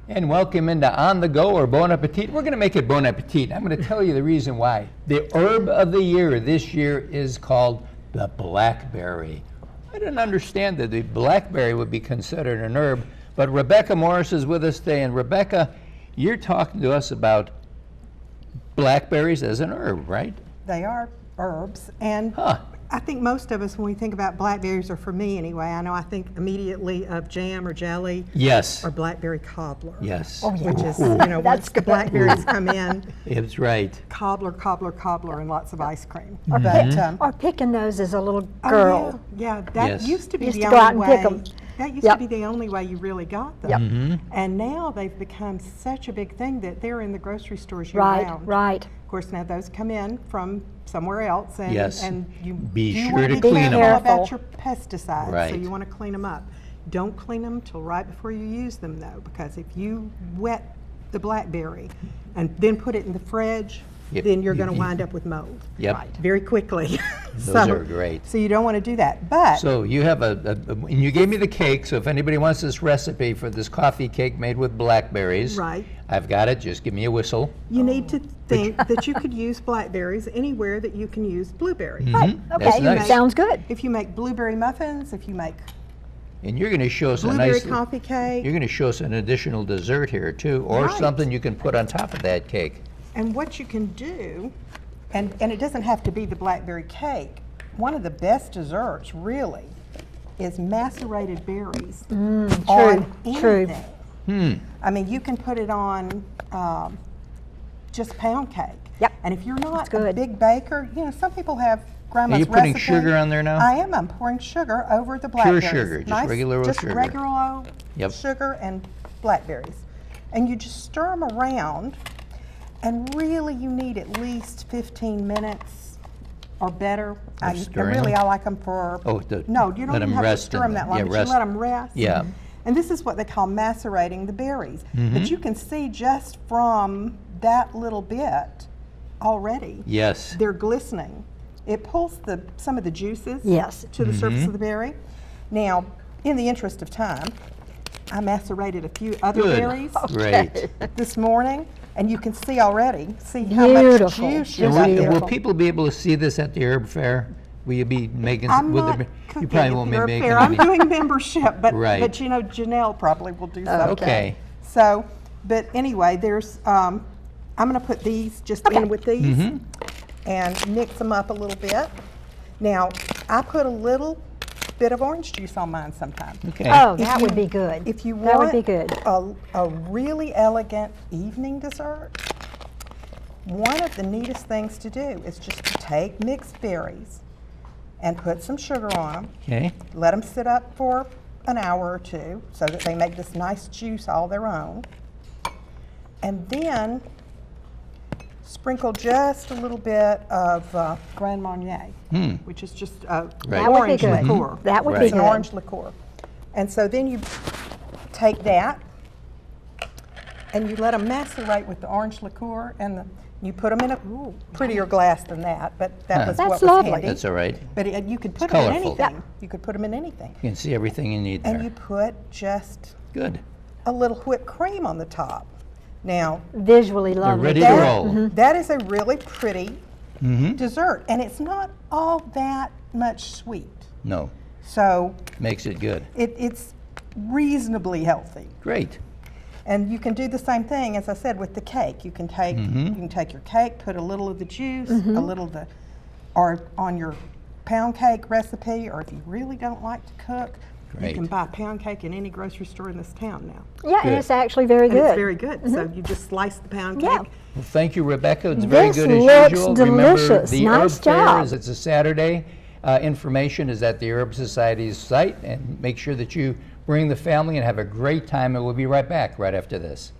And welcome into On the Go or Bon Appetit. We're going to make it Bon Appetit. I'm going to tell you the reason why. The herb of the year this year is called the blackberry. I didn't understand that the blackberry would be considered an herb, but Rebecca Morris is with us today. And Rebecca, you're talking to us about blackberries as an herb, right? They are herbs, and I think most of us, when we think about blackberries, or for me anyway, I think immediately of jam or jelly. Yes. Or blackberry cobbler. Yes. Oh, yeah. Which is, once the blackberries come in. It's right. Cobbler, and lots of ice cream. Or picking those as a little girl. Oh, yeah, that used to be Used the to go out only and way. pick 'em. That used to be the only way you really got them. Yep. Mm-hmm. And now they've become such a big thing that they're in the grocery stores year-round. Right. Of course, now those come in from somewhere else, and, Yes. and you Be do sure want to be clean 'em. careful Careful. about your pesticides, Right. so you want to clean them up. Don't clean them till right before you use them, though, because if you wet the blackberry and then put it in the fridge, Yep. then you're going to wind up with mold. Yep. Right. Very quickly. Those are great. So you don't want to do that. But So you have and you gave me the cake, so if anybody wants this recipe for this coffee cake made with blackberries, Right. I've got it, just give me a whistle. you need to think that you could use blackberries anywhere that you can use blueberries. Mhm. That's Okay, nice. sounds good. If you make blueberry muffins, if you make And you're going to show us a blueberry nice, coffee cake, you're going to show us an additional dessert here too, or Right. something you can put on top of that cake. and what you can do, and it doesn't have to be the blackberry cake. One of the best desserts, really, is macerated berries on true. anything. I mean, you can put it on just pound cake. Yep. And if you're not a good. big baker, some people have grandma's Are you putting recipe. sugar on there now? I am. I'm pouring sugar over the blackberries. sugar, just regular old sugar. Just regular old Yep. sugar and blackberries. And you just stir them around, and really you need at least 15 minutes or better. I stirring really, them? I like them for, Oh, no, you don't let even 'em have to rest stir in them the- that long, yeah, but rest. you let them rest. Yeah. And this is what they call macerating the berries. But you can see just from that little bit already, Yes. they're glistening. It pulls some of the juices Yes. to the surface of the berry. Now, in the interest of time, I macerated a few other Good. berries Great. this morning, and you can see already, how much Beautiful. juice you Just got And there. will people be able to see this at the herb fair? Will you be making? I'm will not there cooking you probably at won't the be herb making. fair. I'm any- doing membership, but Right. Janelle probably will do something. Okay. So, but anyway, there's I'm going to put these just in with these and mix them up a little bit. Now, I put a little bit of orange juice on mine sometimes. Okay. Oh, If that you- would be good. If you That want would be good. a really elegant evening dessert, one of the neatest things to do is just to take mixed berries and put some sugar on them, Okay. let them sit up for an hour or two so that they make this nice juice all their own, and then sprinkle just a little bit of Grand Marnier, which is just Right. That would be orange good. liqueur. That would Right. be It's an good. orange liqueur. And so then you take that and you let them macerate with the orange liqueur, and you put them in a prettier glass than that, but that was That's what lovely. was handy. That's all right. But you could put them in colorful. anything. You could put them in anything. You can see everything you need And there. you put just Good. a little whipped cream on the top. Now, Visually lovely. ready to that, roll. that is a really pretty dessert, and it's not all that much sweet. No, So makes it good. it's reasonably healthy. Great. And you can do the same thing, as I said, with the cake. You can take your cake, put a little of the juice, a little of the, or on your pound cake recipe, or if you really don't like to cook, you can Great. buy pound cake in any grocery store in this town now. Yeah, Good. and it's actually very And good. it's very good. So you just slice the pound cake. Yeah. Well, thank you, Rebecca. It's very This good as looks usual. Remember, delicious. the Nice Herb Fair job. is it's a Saturday. Information is at the Herb Society's site, and make sure that you bring the family and have a great time. And we'll be right back right after this.